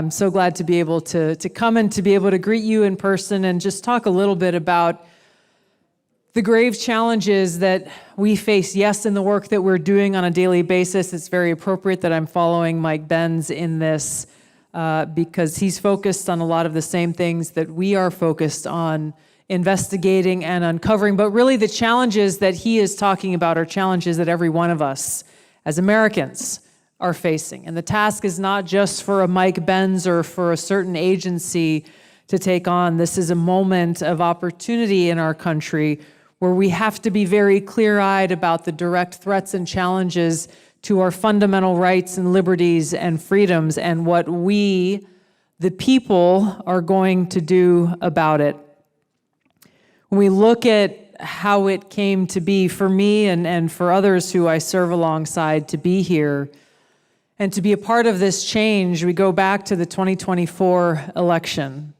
I'm so glad to be able to come and to be able to greet you in person and just talk a little bit about the grave challenges that we face, yes, in the work that we're doing on a daily basis. It's very appropriate that I'm following Mike Benz in this because he's focused on a lot of the same things that we are focused on investigating and uncovering. But really the challenges that he is talking about are challenges that every one of us as Americans are facing. And the task is not just for a Mike Benz or for a certain agency to take on. This is a moment of opportunity in our country where we have to be very clear-eyed about the direct threats and challenges to our fundamental rights and liberties and freedoms and what we, the people, are going to do about it. When we look at how it came to be for me and for others who I serve alongside to be here and to be a part of this change, we go back to the 2024 election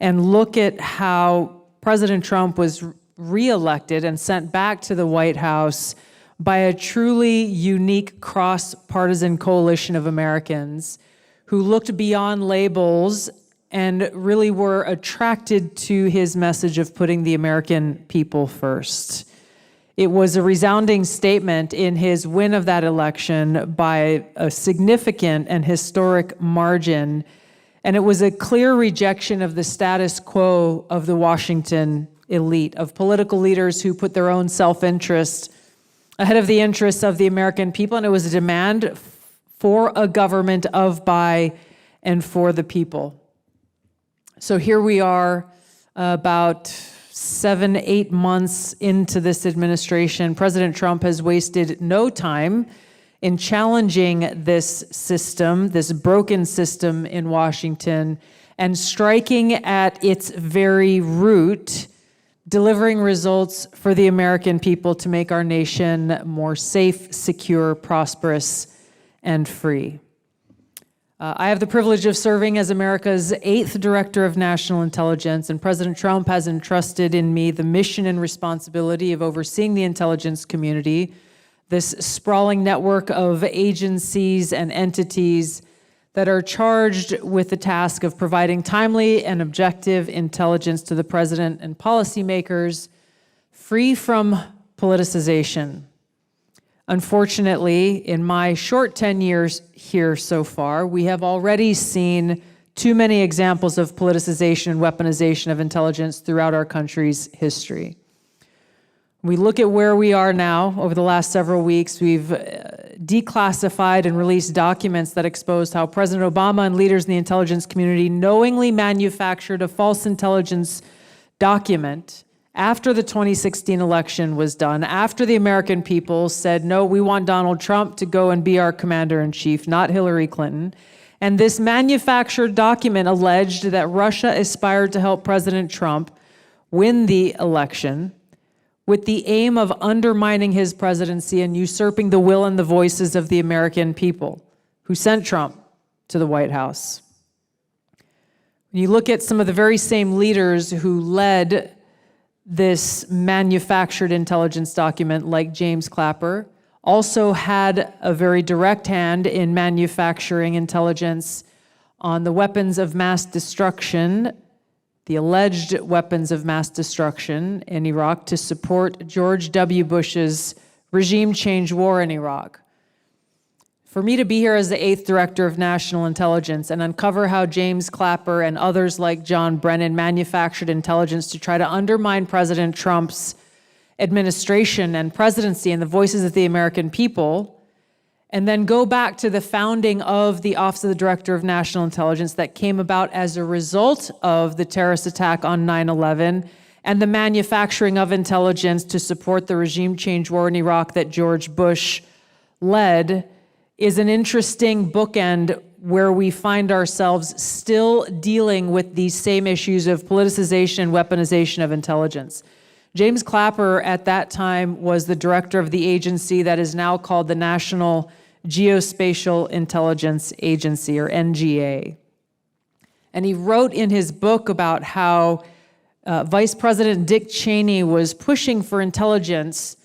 and look at how President Trump was reelected and sent back to the White House by a truly unique cross-partisan coalition of Americans who looked beyond labels and really were attracted to his message of putting the American people first. It was a resounding statement in his win of that election by a significant and historic margin, and it was a clear rejection of the status quo of the Washington elite, of political leaders who put their own self-interest ahead of the interests of the American people, and it was a demand for a government of, by, and for the people. So here we are, about 7-8 months into this administration. President Trump has wasted no time in challenging this system, this broken system in Washington, and striking at its very root, delivering results for the American people to make our nation more safe, secure, prosperous, and free. I have the privilege of serving as America's 8th Director of National Intelligence, and President Trump has entrusted in me the mission and responsibility of overseeing the intelligence community, this sprawling network of agencies and entities that are charged with the task of providing timely and objective intelligence to the President and policymakers, free from politicization. Unfortunately, in my short 10 years here so far, we have already seen too many examples of politicization and weaponization of intelligence throughout our country's history. We look at where we are now. Over the last several weeks, we've declassified and released documents that exposed how President Obama and leaders in the intelligence community knowingly manufactured a false intelligence document after the 2016 election was done, after the American people said, no, we want Donald Trump to go and be our commander-in-chief, not Hillary Clinton. And this manufactured document alleged that Russia aspired to help President Trump win the election with the aim of undermining his presidency and usurping the will and the voices of the American people who sent Trump to the White House. When you look at some of the very same leaders who led this manufactured intelligence document, like James Clapper, also had a very direct hand in manufacturing intelligence on the weapons of mass destruction, the alleged weapons of mass destruction in Iraq to support George W. Bush's regime change war in Iraq. For me to be here as the 8th Director of National Intelligence and uncover how James Clapper and others like John Brennan manufactured intelligence to try to undermine President Trump's administration and presidency and the voices of the American people, and then go back to the founding of the Office of the Director of National Intelligence that came about as a result of the terrorist attack on 9/11 and the manufacturing of intelligence to support the regime change war in Iraq that George Bush led, is an interesting bookend where we find ourselves still dealing with these same issues of politicization and weaponization of intelligence. James Clapper at that time was the director of the agency that is now called the National Geospatial Intelligence Agency, or NGA. And he wrote in his book about how Vice President Dick Cheney was pushing for intelligence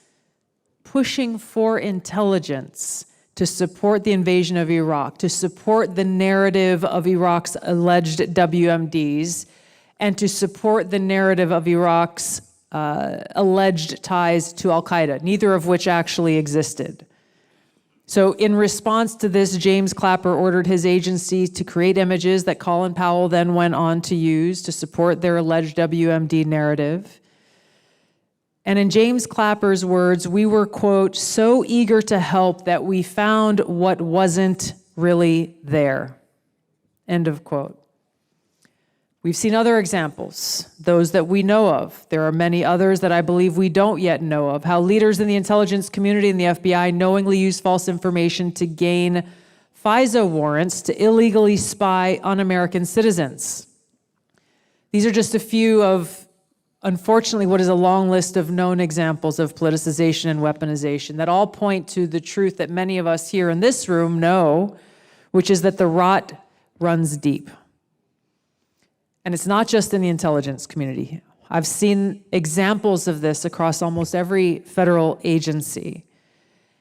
to to support the invasion of Iraq, to support the narrative of Iraq's alleged WMDs, and to support the narrative of Iraq's alleged ties to al-Qaeda, neither of which actually existed. So in response to this, James Clapper ordered his agency to create images that Colin Powell then went on to use to support their alleged WMD narrative. And in James Clapper's words, we were, quote, so eager to help that we found what wasn't really there, end of quote. We've seen other examples, those that we know of. There are many others that I believe we don't yet know of, how leaders in the intelligence community and the FBI knowingly use false information to gain FISA warrants to illegally spy on American citizens. These are just a few of, unfortunately, what is a long list of known examples of politicization and weaponization that all point to the truth that many of us here in this room know, which is that the rot runs deep. And it's not just in the intelligence community. I've seen examples of this across almost every federal agency.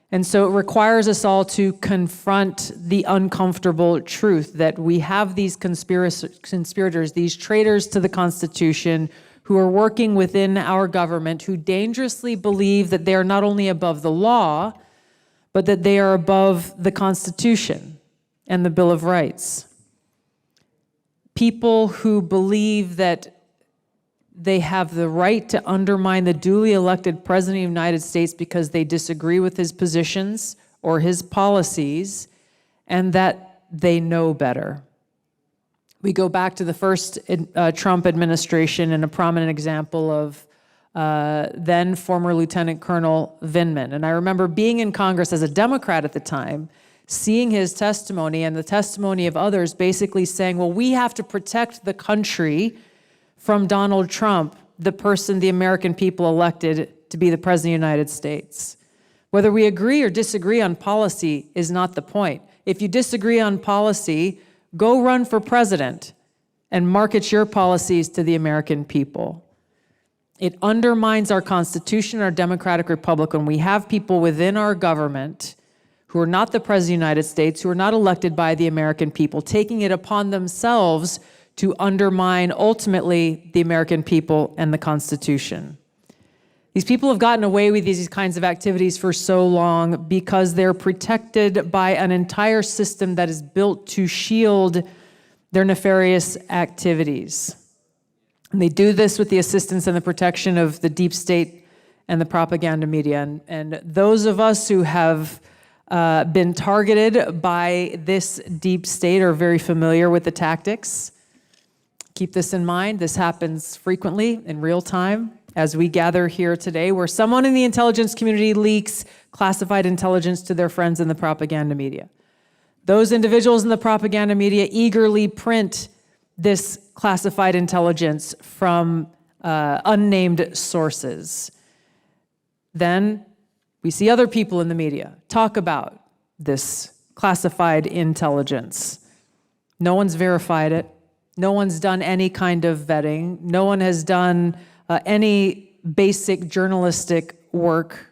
And so it requires us all to confront the uncomfortable truth that we have these conspirators, these traitors to the Constitution, who are working within our government, who dangerously believe that they are not only above the law, but that they are above the Constitution and the Bill of Rights. People who believe that they have the right to undermine the duly elected President of the United States because they disagree with his positions or his policies, and that they know better. We go back to the first Trump administration and a prominent example of then former Lieutenant Colonel Vindman. And I remember being in Congress as a Democrat at the time, seeing his testimony and the testimony of others basically saying, well, we have to protect the country from Donald Trump, the person the American people elected to be the President of the United States. Whether we agree or disagree on policy is not the point. If you disagree on policy, go run for president and market your policies to the American people. It undermines our Constitution, our democratic republic, when we have people within our government who are not the President of the United States, who are not elected by the American people, taking it upon themselves to undermine, ultimately, the American people and the Constitution. These people have gotten away with these kinds of activities for so long because they're protected by an entire system that is built to shield their nefarious activities. And they do this with the assistance and the protection of the deep state and the propaganda media. And those of us who have been targeted by this deep state are very familiar with the tactics. Keep this in mind. This happens frequently in real time as we gather here today, where someone in the intelligence community leaks classified intelligence to their friends in the propaganda media. Those individuals in the propaganda media eagerly print this classified intelligence from unnamed sources. Then we see other people in the media talk about this classified intelligence. No one's verified it. No one's done any kind of vetting. No one has done any basic journalistic work.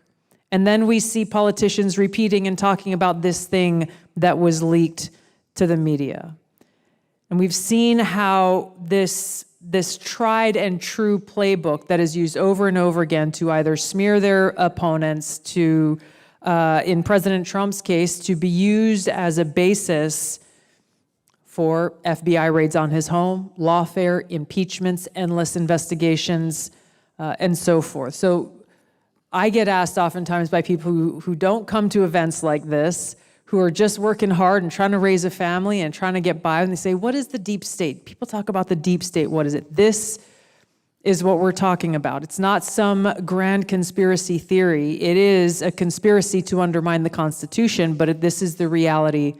And then we see politicians repeating and talking about this thing that was leaked to the media. And we've seen how this tried and true playbook that is used over and over again to either smear their opponents, to, in President Trump's case, to be used as a basis for FBI raids on his home, lawfare, impeachments, endless investigations, and so forth. So I get asked oftentimes by people who don't come to events like this, who are just working hard and trying to raise a family and trying to get by, and they say, what is the deep state? People talk about the deep state. What is it? This is what we're talking about. It's not some grand conspiracy theory. It is a conspiracy to undermine the Constitution, but this is the reality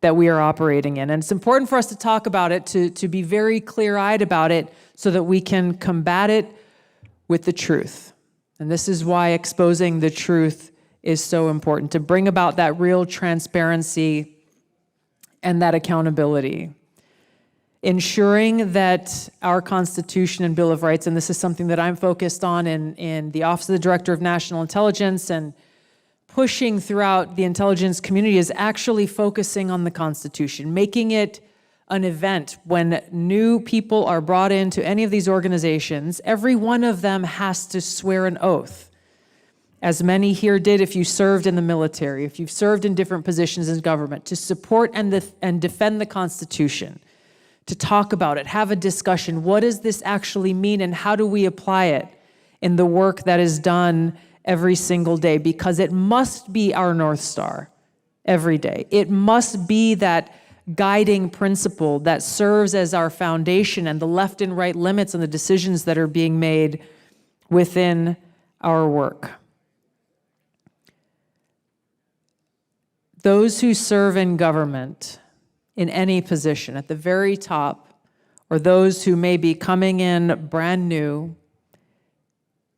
that we are operating in. And it's important for us to talk about it, to be very clear-eyed about it, so that we can combat it with the truth. And this is why exposing the truth is so important, to bring about that real transparency and that accountability. Ensuring that our Constitution and Bill of Rights, and this is something that I'm focused on in the Office of the Director of National Intelligence, and pushing throughout the intelligence community is actually focusing on the Constitution, making it an event. When new people are brought into any of these organizations, every one of them has to swear an oath, as many here did if you served in the military, if you've served in different positions in government, to support and defend the Constitution, to talk about it, have a discussion. What does this actually mean, and how do we apply it in the work that is done every single day? Because it must be our North Star every day. It must be that guiding principle that serves as our foundation and the left and right limits on the decisions that are being made within our work. Those who serve in government in any position at the very top, or those who may be coming in brand new,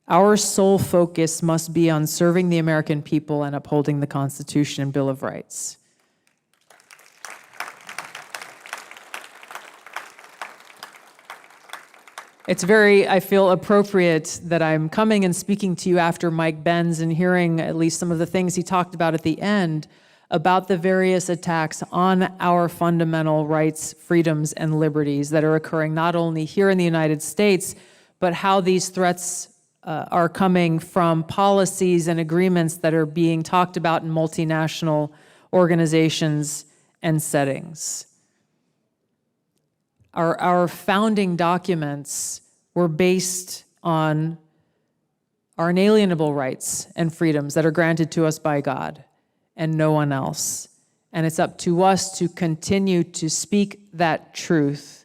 our sole focus must be on serving the American people and upholding the Constitution and Bill of Rights. It's very, I feel, appropriate that I'm coming and speaking to you after Mike Benz and hearing at least some of the things he talked about at the end about the various attacks on our fundamental rights, freedoms, and liberties that are occurring not only here in the United States, but how these threats are coming from policies and agreements that are being talked about in multinational organizations and settings. Our founding documents were based on our inalienable rights and freedoms that are granted to us by God and no one else. And it's up to us to continue to speak that truth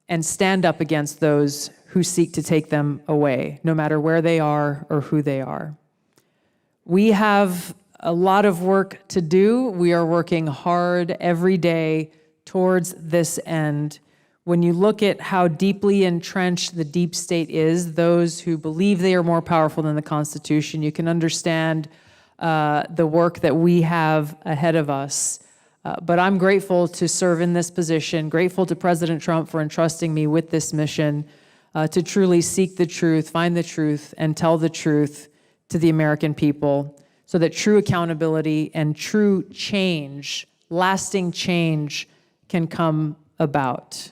and stand up against those who seek to take them away, no matter where they are or who they are. We have a lot of work to do. We are working hard every day towards this end. When you look at how deeply entrenched the deep state is, those who believe they are more powerful than the Constitution, you can understand the work that we have ahead of us. But I'm grateful to serve in this position, grateful to President Trump for entrusting me with this mission to truly seek the truth, find the truth, and tell the truth to the American people so that true accountability and true change, lasting change, can come about.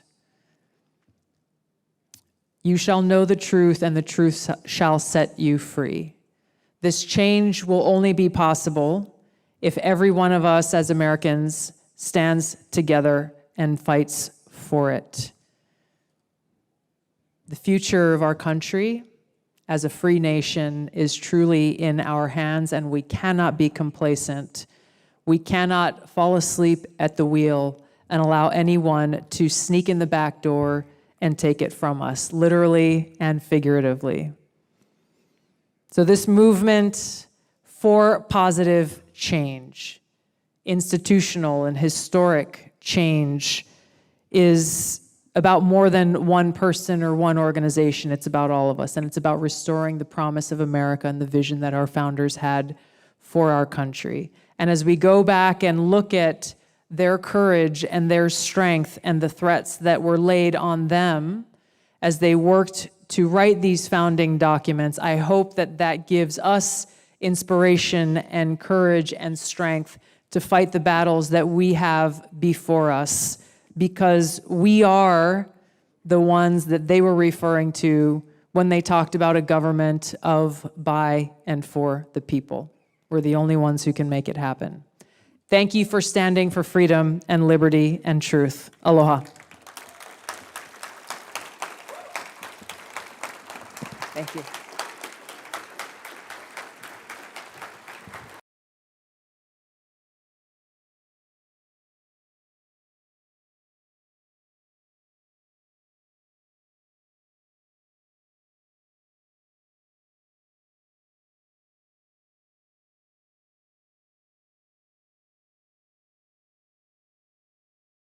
You shall know the truth, and the truth shall set you free. This change will only be possible if every one of us as Americans stands together and fights for it. The future of our country as a free nation is truly in our hands, and we cannot be complacent. We cannot fall asleep at the wheel and allow anyone to sneak in the back door and take it from us, literally and figuratively. So this movement for positive change, institutional and historic change, is about more than one person or one organization. It's about all of us, and it's about restoring the promise of America and the vision that our founders had for our country. And as we go back and look at their courage and their strength and the threats that were laid on them as they worked to write these founding documents, I hope that that gives us inspiration and courage and strength to fight the battles that we have before us, because we are the ones that they were referring to when they talked about a government of, by, and for the people. We're the only ones who can make it happen. Thank you for standing for freedom and liberty and truth. Aloha. Thank you.